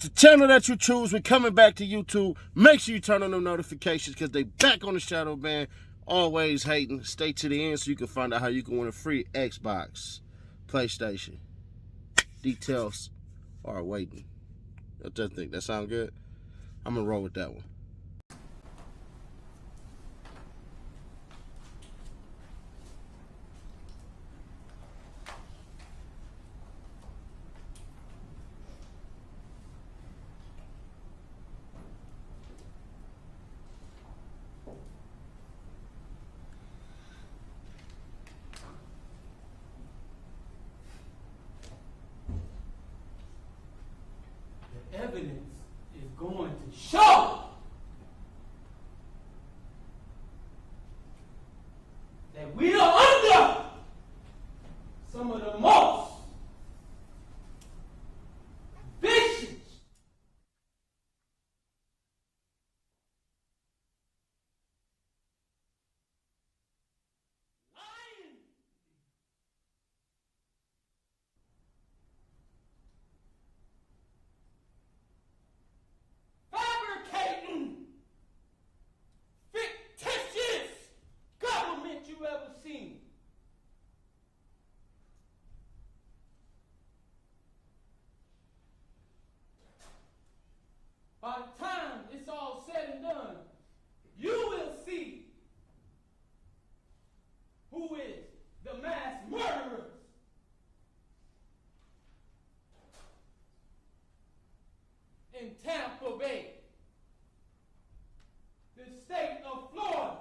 the channel that you choose. We're coming back to YouTube. Make sure you turn on them notifications because they back on the shadow ban. Always hating. Stay to the end so you can find out how you can win a free Xbox, PlayStation. Details are waiting. I just think that sound good. I'm gonna roll with that one. Evidence is going to show that we are under some of the most vicious lying, fabricating, fictitious government you ever seen. By the time it's all said and done, you will see who is the mass murderers in Tampa Bay, the state of Florida.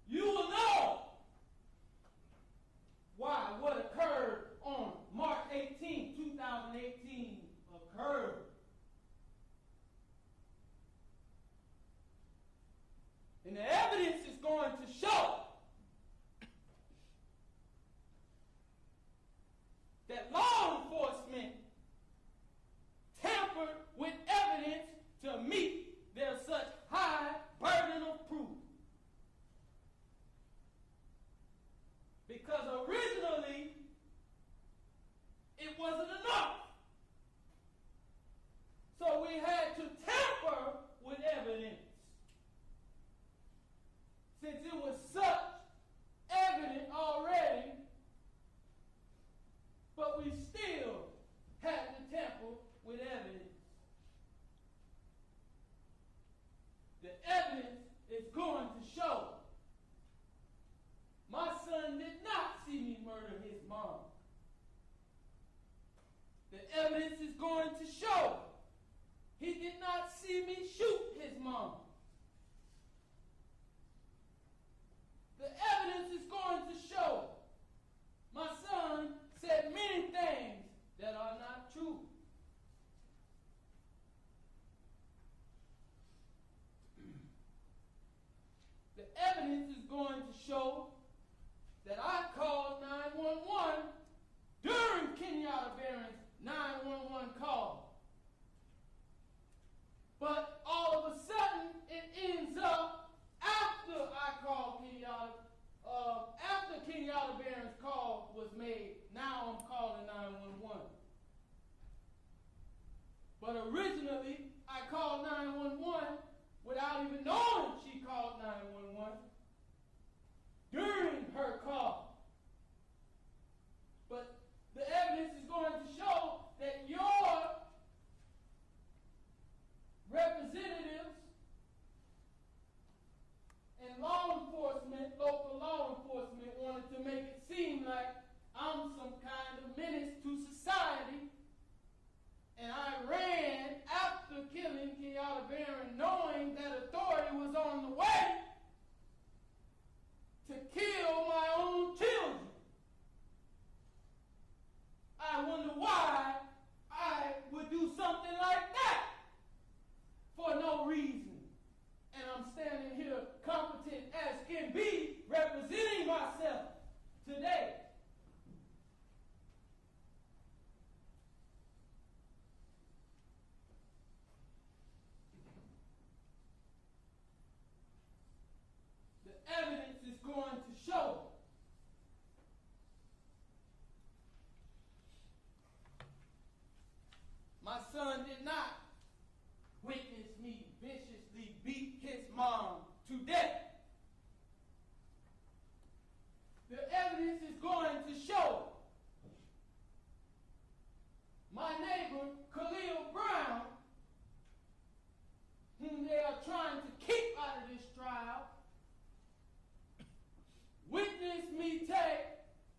You will know why what occurred on March 18, 2018 occurred. And the evidence is going to show that law enforcement tampered with evidence to meet their such high burden of proof. Because originally, it wasn't enough. So we had to tamper with evidence. Since it was such evident already, but we still had to tamper with evidence. The evidence is going to show my son did not see me murder his mom. The evidence is going to show he did not see me shoot his mom. The evidence is going to show my son said many things that are not true. The evidence is going to show that I called 911 during Kenyatta Barron's 911 call. But all of a sudden, it ends up after I called Kenyatta, after Kenyatta Barron's call was made. Now I'm calling 911. But originally, I called 911 without even knowing she called 911 during her call. But the evidence is going to show that your representatives and law enforcement, local law enforcement, wanted to make it seem like I'm some kind of menace to society. And I ran after killing Kenyatta Barron, knowing that authority was on the way to kill my own children. I wonder why I would do something like that for no reason. And I'm standing here competent as can be, representing myself today. The evidence is going to show son did not witness me viciously beat his mom to death. The evidence is going to show my neighbor, Khalil Brown, whom they are trying to keep out of this trial, witnessed me take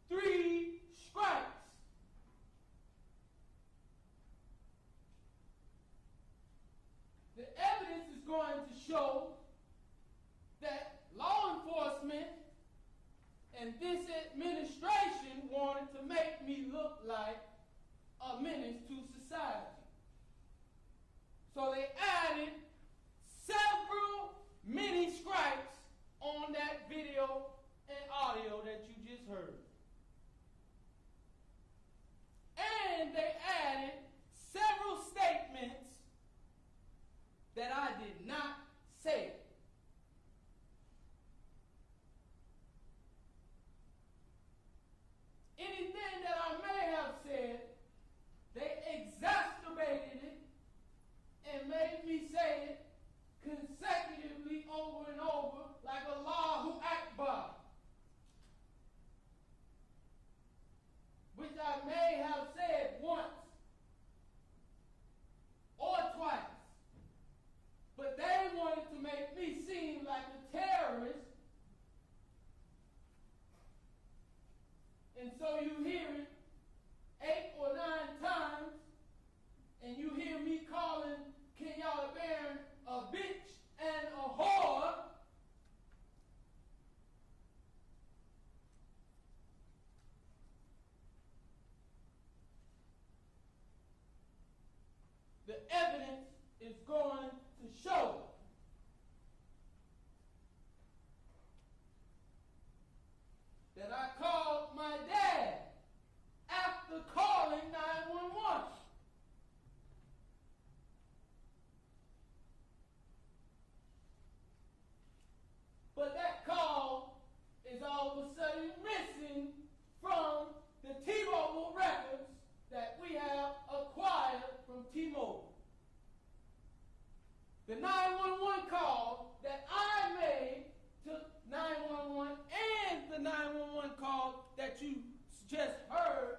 3 strikes. The evidence is going to show that law enforcement and this administration wanted to make me look like a menace to society. So they added several mini stripes on that video and audio that you just heard. And they added several statements that I did not say. Anything that I may have said, they exacerbated it and made me say it consecutively over and over like Allahu Akbar, which I may have said once or twice. But they wanted to make me seem like a terrorist. And so you hear it 8 or 9 times, and you hear me calling Kenyatta Barron a bitch and a whore. The evidence is going to show that I called my dad after calling 911. But that call is all of a sudden missing from the T-Mobile records that we have acquired from T-Mobile. The 911 call that I made to 911 and the 911 call that you just heard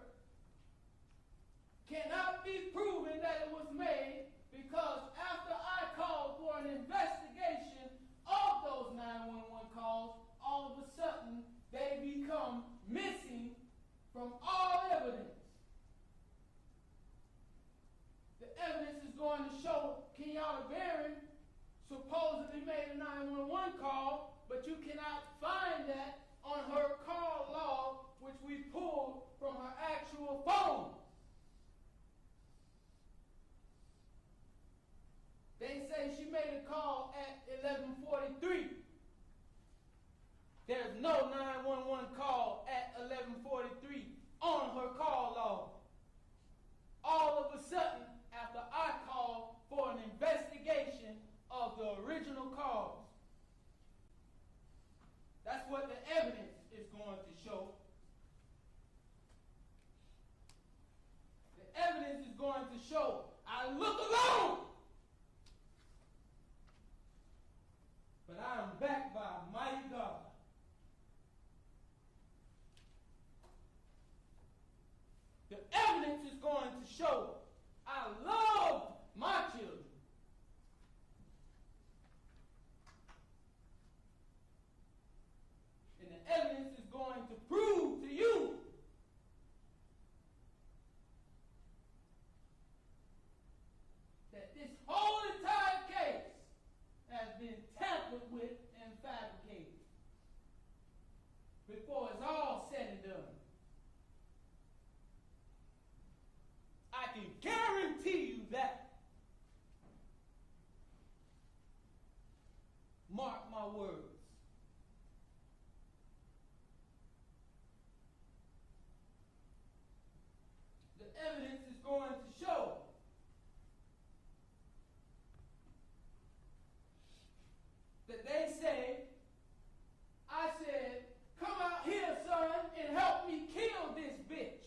cannot be proven that it was made, because after I called for an investigation of those 911 calls, all of a sudden they become missing from all evidence. The evidence is going to show Kenyatta Barron supposedly made a 911 call, but you cannot find that on her call log, which we pulled from her actual phone. They say she made a call at 11:43. There's no 911 call at 11:43 on her call log. All of a sudden, after I called for an investigation of the original cause. That's what the evidence is going to show. The evidence is going to show I look alone, but I am backed by a mighty God. The evidence is going to show I love my children. And the evidence is going to prove to you that this whole entire case has been tampered with and fabricated before it's all said and done. I can guarantee you that. Mark my words. The evidence is going to show that they say, I said, come out here, son, and help me kill this bitch.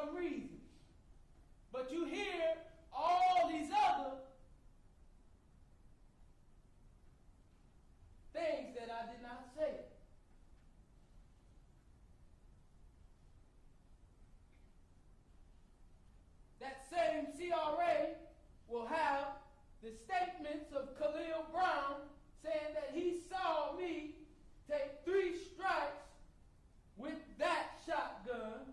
some reason. But you hear all these other things that I did not say. That same CRA will have the statements of Khalil Brown saying that he saw me take 3 strikes with that shotgun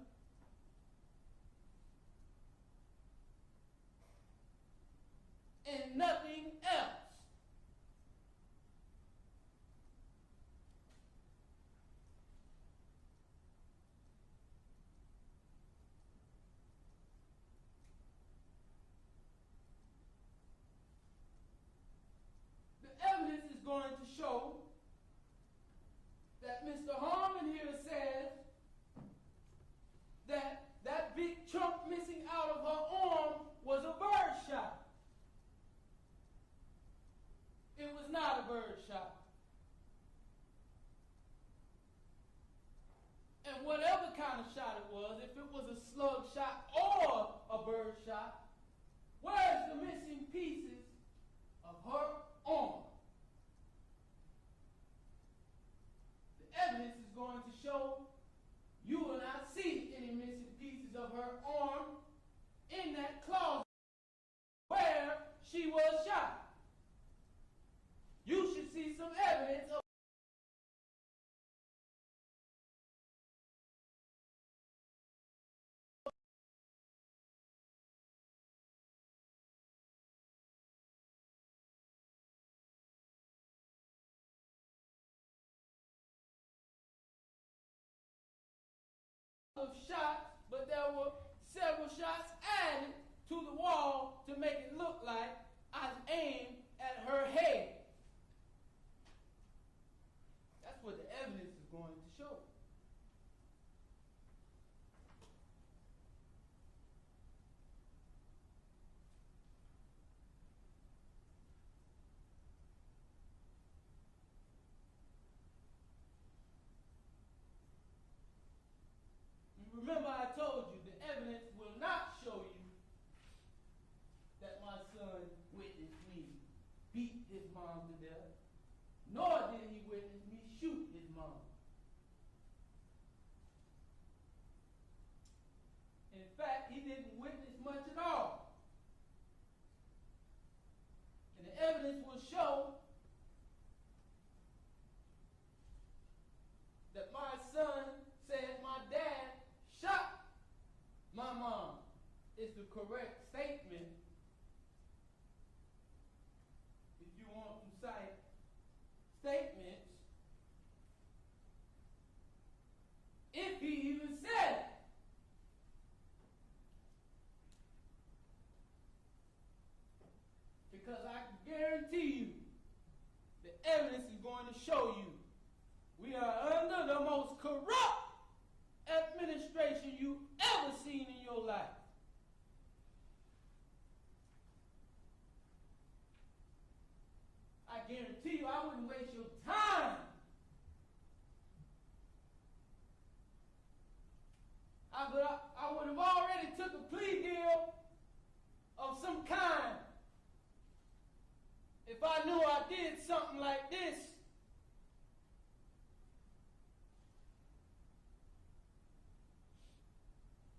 and nothing else. The evidence is going to show that Mr. Harmon here says that that big chunk missing out of her arm was a bird shot. It was not a bird shot. And whatever kind of shot it was, if it was a slug shot or a bird shot, where's the missing pieces of her arm? The evidence is going to show you will not see any missing pieces of her arm in that closet where she was shot. You should see some evidence of shots, but there were several shots added to the wall to make it look like I aimed at her head. That's what the evidence is going to show. Remember, I told you the evidence will not show you that my son witnessed me beat his mom to death, nor did he witness me shoot his mom. In fact, he didn't witness much at all. And the evidence will show that my son said my dad shot my mom is the correct statement. If you want to cite statements, if he even said it. Because I can guarantee you the evidence is going to show you we are under the most corrupt administration you ever seen in your life. I guarantee you I wouldn't waste your time. I would have already took a plea deal of some kind if I knew I did something like this.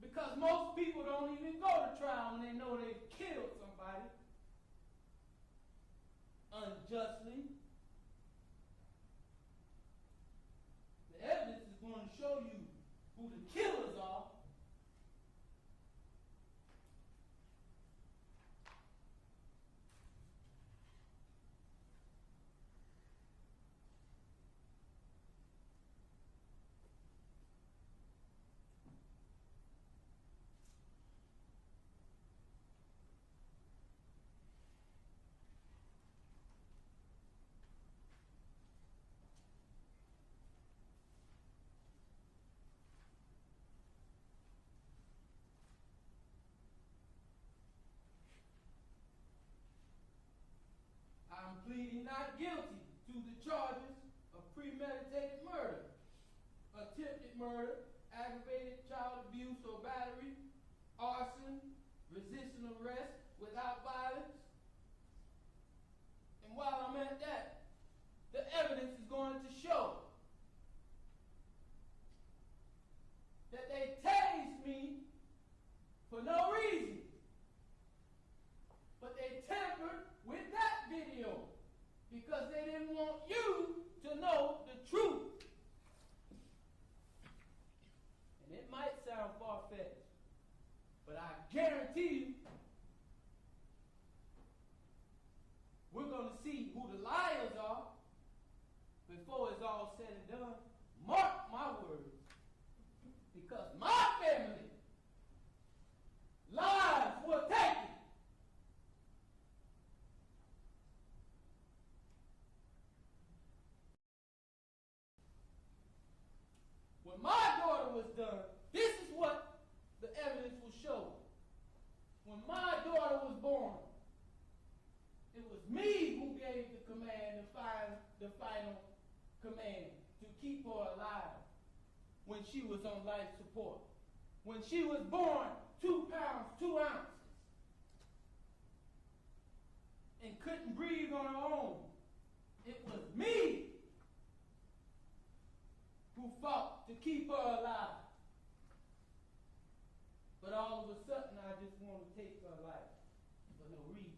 Because most people don't even go to trial when they know they've killed somebody unjustly. The evidence is going to show you who the killers are. I'm pleading not guilty to the charges of premeditated murder, attempted murder, aggravated child abuse or battery, arson, resisting arrest without violence. And while I'm at that, the evidence is going to show that they tased me for no reason. But they tampered with that video because they didn't want you to know the truth. And it might sound far-fetched, but I guarantee you, we're going to see who the liars are before it's all said and done. Mark my words. Because my family lives were taken. When my daughter was done, this is what the evidence will show. When my daughter was born, it was me who gave the command, the final command to keep her alive when she was on life support. When she was born, 2 pounds, 2 ounces, and couldn't breathe on her own, it was me who fought to keep her alive. But all of a sudden, I just want to take her life for no reason.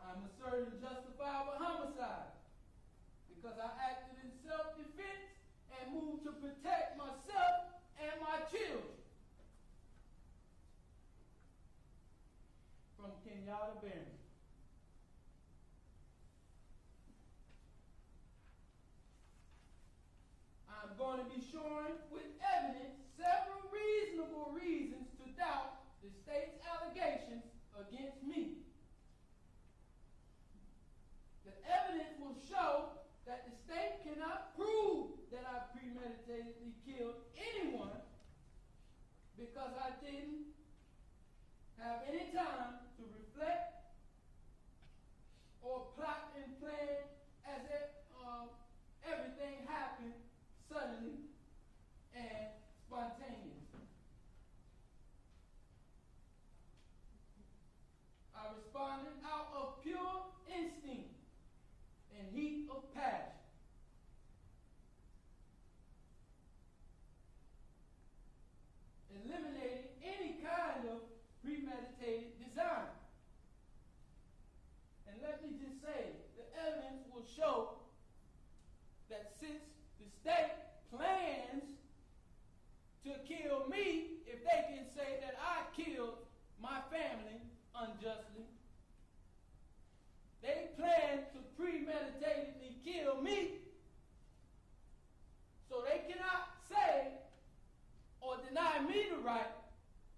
I'm asserting justifiable homicide because I acted in self-defense and moved to protect myself and my children from Kenyatta Barron. I'm going to be showing with evidence several reasonable reasons to doubt the state's allegations against me. The evidence will show that the state cannot prove that I premeditatedly killed anyone because I didn't have any time to reflect or plot and plan as if everything happened suddenly and spontaneously. I responded out of pure instinct and heat of passion. Eliminating any kind of premeditated design. And let me just say, the evidence will show that since the state plans to kill me, if they can say that I killed my family unjustly, they plan to premeditatedly kill me, so they cannot say or deny me the right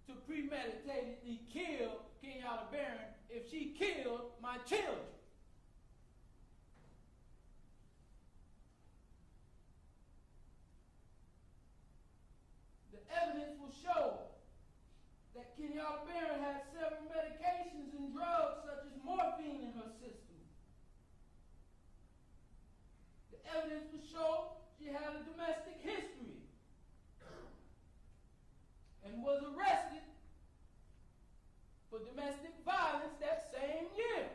to premeditatedly kill Kenyatta Barron if she killed my children. The evidence will show that Kenyatta Barron had several medications and drugs such as morphine in her system. The evidence will show she had a domestic history and was arrested for domestic violence that same year.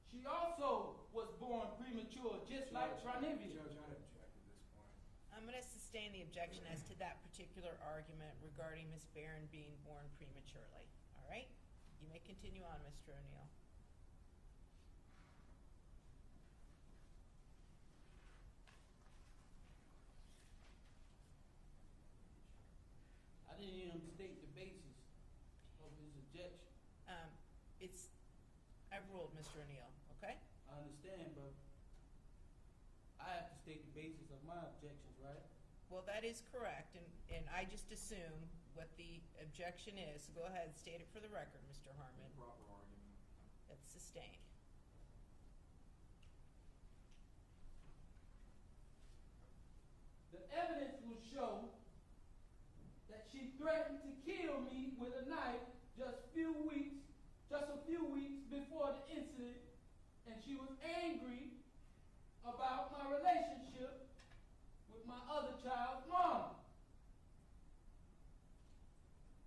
She also was born premature, just like Ronnie. Judge, I object at this point. I'm going to sustain the objection as to that particular argument regarding Ms. Barron being born prematurely. All right? You may continue on, Mr. O'Neill. I didn't even state the basis of his objection. I've ruled, Mr. O'Neill, okay? I understand, but I have to state the basis of my objections, right? Well, that is correct, and I just assume what the objection is. So go ahead and state it for the record, Mr. Harmon. Proper argument. That's sustained. before the incident, and she was angry about my relationship with my other child's mom,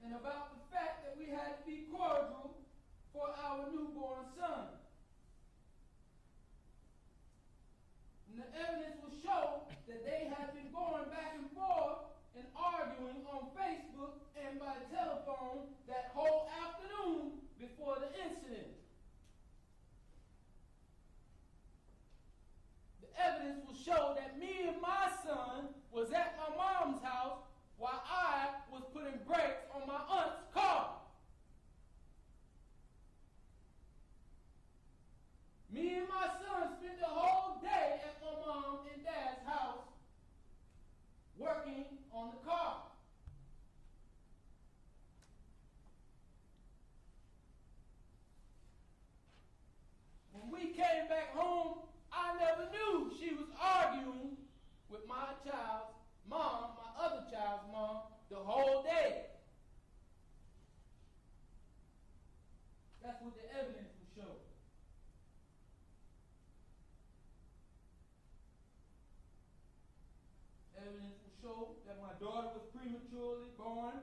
and about the fact that we had to be cordial for our newborn son. And the evidence will show that they have been going back and forth and arguing on Facebook and by telephone that whole afternoon before the incident. The evidence will show that me and my son was at my mom's house while I was putting brakes on my aunt's car. Me and my son spent the whole day at my mom and dad's house working on the car. When we came back home, I never knew she was arguing with my child's mom, my other child's mom, the whole day. That's what the evidence will show. Evidence will show that my daughter was prematurely born.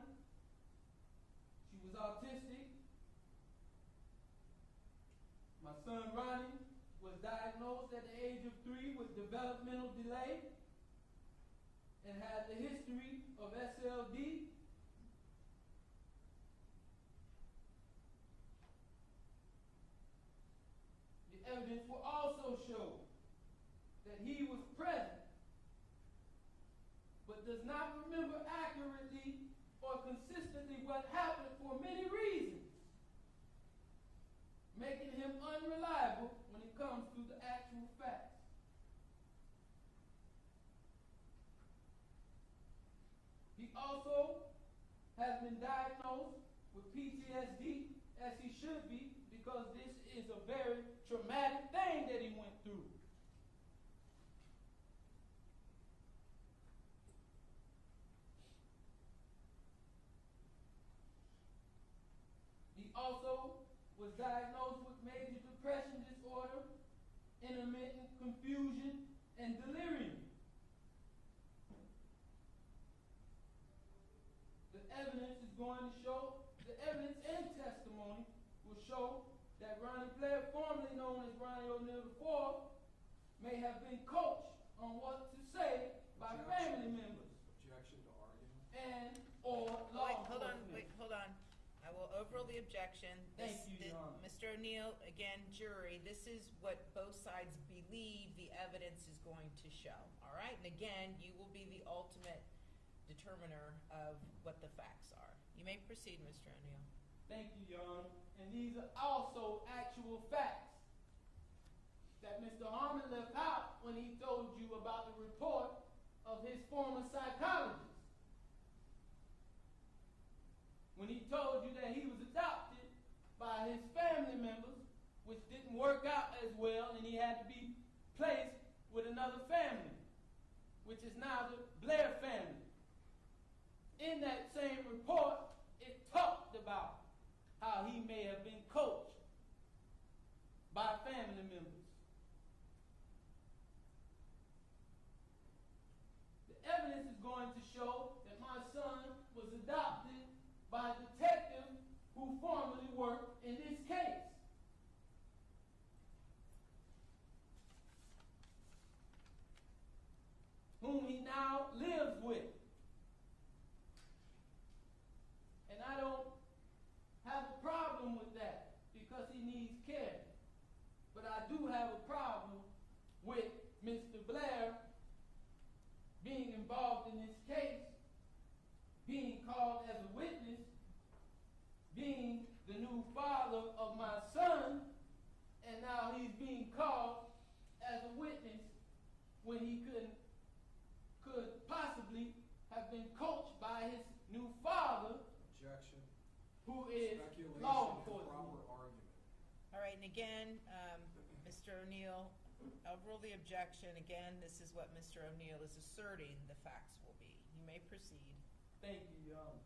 She was autistic. My son Ronnie was diagnosed at the age of 3 with developmental delay and had the history of SLD. The evidence will also show that he was present but does not remember accurately or consistently what happened for many reasons, making him unreliable when it comes to the actual facts. He also has been diagnosed with PTSD, as he should be, because this is a very traumatic thing that he went through. He also was diagnosed with major depression disorder, intermittent confusion, and delirium. The evidence is going to show, the evidence and testimony will show that Ronnie Plea, formerly known as Ronnie O'Neal IV, may have been coached on what to say by family members. Objection to argument. And or law enforcement. Hold on. I will overrule the objection. Thank you, Your Honor. Mr. O'Neal, again, jury, this is what both sides believe the evidence is going to show, all right? And again, you will be the ultimate determiner of what the facts are. You may proceed, Mr. O'Neal. Thank you, Your Honor. And these are also actual facts that Mr. Harmon left out when he told you about the report of his former psychologist. When he told you that he was adopted by his family members, which didn't work out as well, and he had to be placed with another family, which is now the Blair family. In that same report, it talked about how he may have been coached by family members. The evidence is going to show that my son was adopted by a detective who formerly worked in this case. Whom he now lives with. And I don't have a problem with that because he needs care. But I do have a problem with Mr. Blair being involved in this case, being called as a witness, being the new father of my son, and now he's being called as a witness when he could possibly have been coached by his new father. Objection. Who is Speculation law and enforcement. proper argument. All right, and again, Mr. O'Neal, overrule the objection. Again, this is what Mr. O'Neal is asserting the facts will be. You may proceed. Thank you, Your Honor.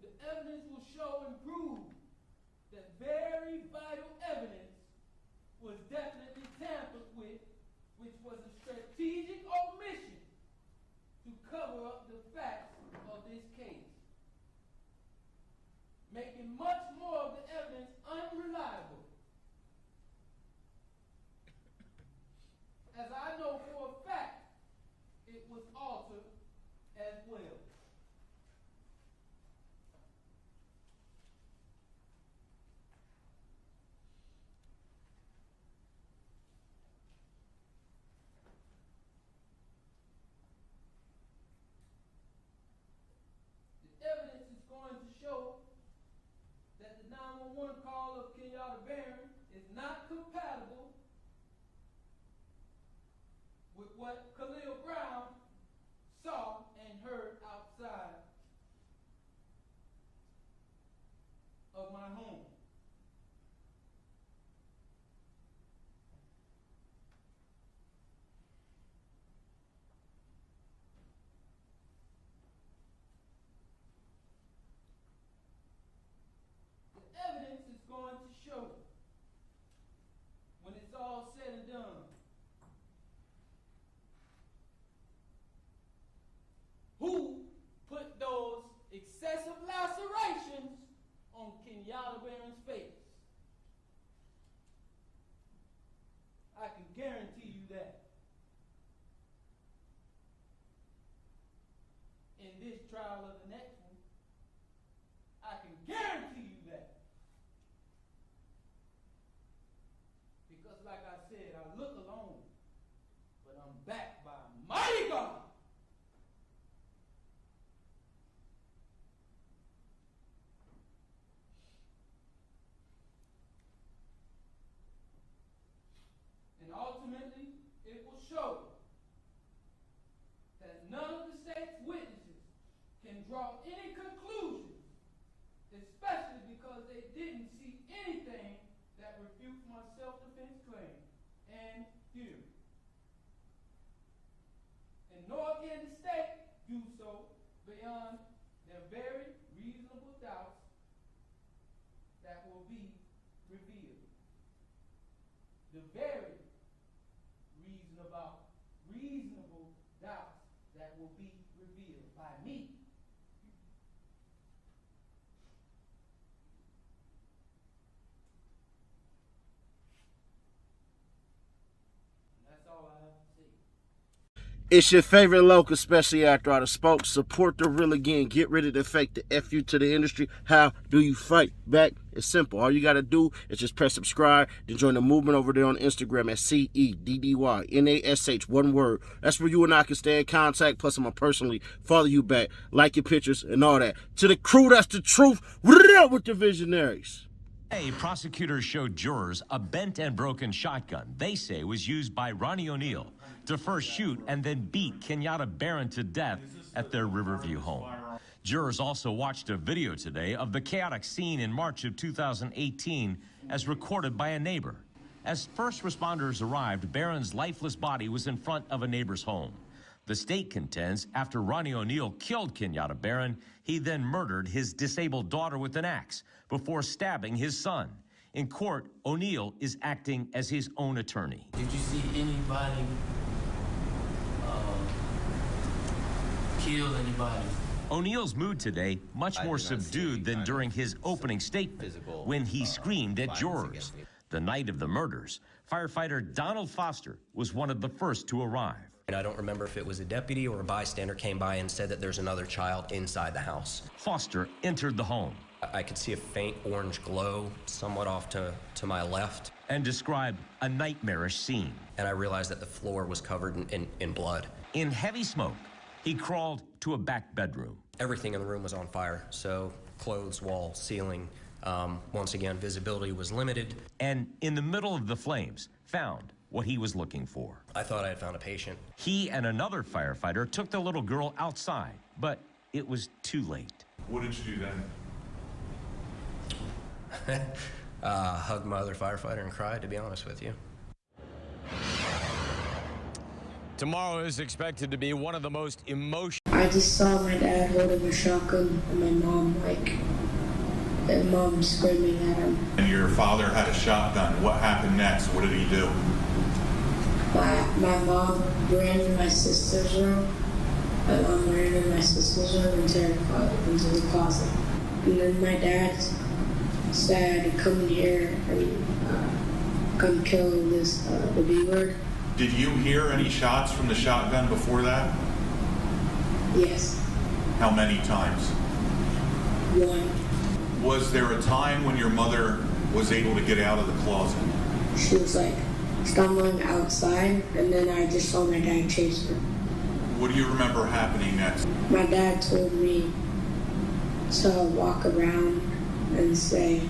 The evidence will show and prove that very vital evidence was definitely tampered with, which was a strategic omission to cover up the facts of this case, making much more of the evidence unreliable. As I know for a fact, it was altered as well. The evidence is going to show that the 911 call of Kenyatta Barron is not compatible with what Khalil Brown saw and heard outside of my home. The evidence is going to show, when it's all said and done, who put those excessive lacerations on Kenyatta Barron's face. I can guarantee you that. In this trial or the next one, I can guarantee you that. Because like I said, I look alone, but I'm backed by a mighty God. And ultimately, it will show that none of the state's witnesses can draw any conclusions, especially because they didn't see anything that refutes my self-defense claim and theory. And nor can the state do so beyond their very reasonable doubts that will be revealed. The very reasonable doubts that will be revealed by me. And that's all I have to say. It's your favorite local, especially after I done spoke. Support the real again. Get rid of the fake, the FU to the industry. How do you fight back? It's simple. All you got to do is just press subscribe, then join the movement over there on Instagram at CEDDYNASH, one word. That's where you and I can stay in contact. Plus, I'm going to personally follow you back, like your pictures, and all that. To the crew, that's the truth. What up with the visionaries? Today, prosecutors showed jurors a bent and broken shotgun they say was used by Ronnie O'Neal to first shoot and then beat Kenyatta Barron to death at their Riverview home. Jurors also watched a video today of the chaotic scene in March of 2018 as recorded by a neighbor. As first responders arrived, Barron's lifeless body was in front of a neighbor's home. The state contends after Ronnie O'Neal killed Kenyatta Barron, he then murdered his disabled daughter with an axe before stabbing his son. In court, O'Neal is acting as his own attorney. Did you see anybody kill anybody? O'Neal's mood today much more subdued than during his opening statement when he screamed at jurors. The night of the murders, firefighter Donald Foster was one of the first to arrive. And I don't remember if it was a deputy or a bystander came by and said that there's another child inside the house. Foster entered the home. I could see a faint orange glow somewhat off to my left. And described a nightmarish scene. And I realized that the floor was covered in blood. In heavy smoke, he crawled to a back bedroom. Everything in the room was on fire, so clothes, wall, ceiling. Once again, visibility was limited. And in the middle of the flames, found what he was looking for. I thought I had found a patient. He and another firefighter took the little girl outside, but it was too late. What did you do then? Hugged my other firefighter and cried, to be honest with you. Tomorrow is expected to be one of the most emotional I just saw my dad holding a shotgun and my mom, and mom screaming at him. And your father had a shotgun. What happened next? What did he do? My mom ran in my sister's room. My mom ran in my sister's room into the closet. And then my dad said, come here and come kill the B-word. Did you hear any shots from the shotgun before that? Yes. How many times? One. Was there a time when your mother was able to get out of the closet? She was stumbling outside, and then I just saw my dad chase her. What do you remember happening next? My dad told me to walk around and say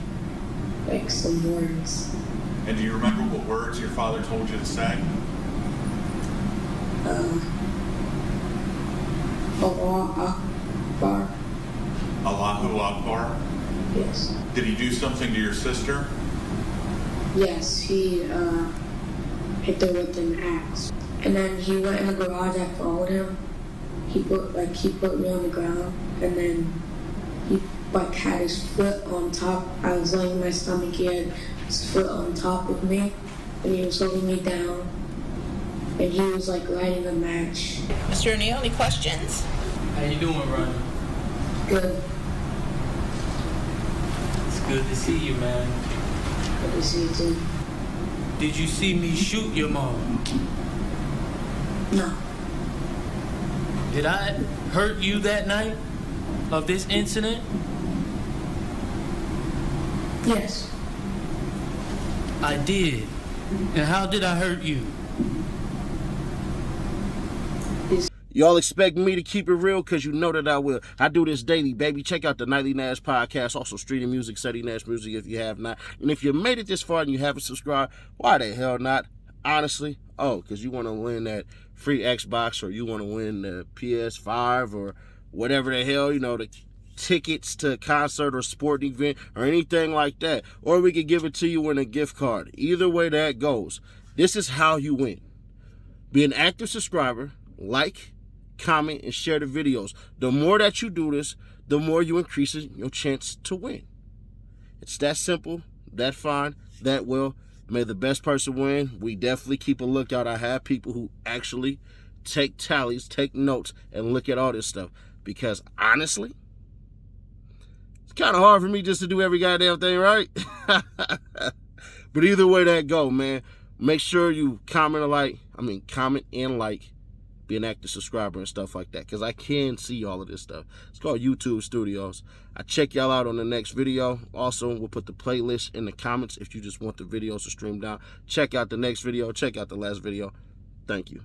some words. And do you remember what words your father told you to say? Allah Akbar. Allahu Akbar? Yes. Did he do something to your sister? Yes, he hit her with an axe. And then he went in the garage, I followed him. He put me on the ground, and then he had his foot on top. I was laying on my stomach, he had his foot on top of me, and he was holding me down. And he was lighting a match. Mr. O'Neill, any questions? How you doing, Ronnie? Good. It's good to see you, man. Good to see you too. Did you see me shoot your mom? No. Did I hurt you that night of this incident? Yes. I did. And how did I hurt you? Y'all expect me to keep it real? Because you know that I will. I do this daily, baby. Check out the Nightly Nash podcast. Also, streaming music, Ceddy Nash Music, if you have not. And if you made it this far and you haven't subscribed, why the hell not? Honestly, because you want to win that free Xbox, or you want to win the PS5, or whatever the hell, the tickets to a concert or sporting event or anything like that. Or we could give it to you in a gift card. Either way that goes, this is how you win. Be an active subscriber, like, comment, and share the videos. The more that you do this, the more you increase your chance to win. It's that simple, that fine, that well. May the best person win. We definitely keep a lookout. I have people who actually take tallies, take notes, and look at all this stuff. Because honestly, it's kind of hard for me just to do every goddamn thing, right? But either way that go, man, make sure you comment and like, be an active subscriber and stuff like that, because I can see all of this stuff. It's called YouTube Studios. I check y'all out on the next video. Also, we'll put the playlist in the comments if you just want the videos to stream down. Check out the next video. Check out the last video. Thank you.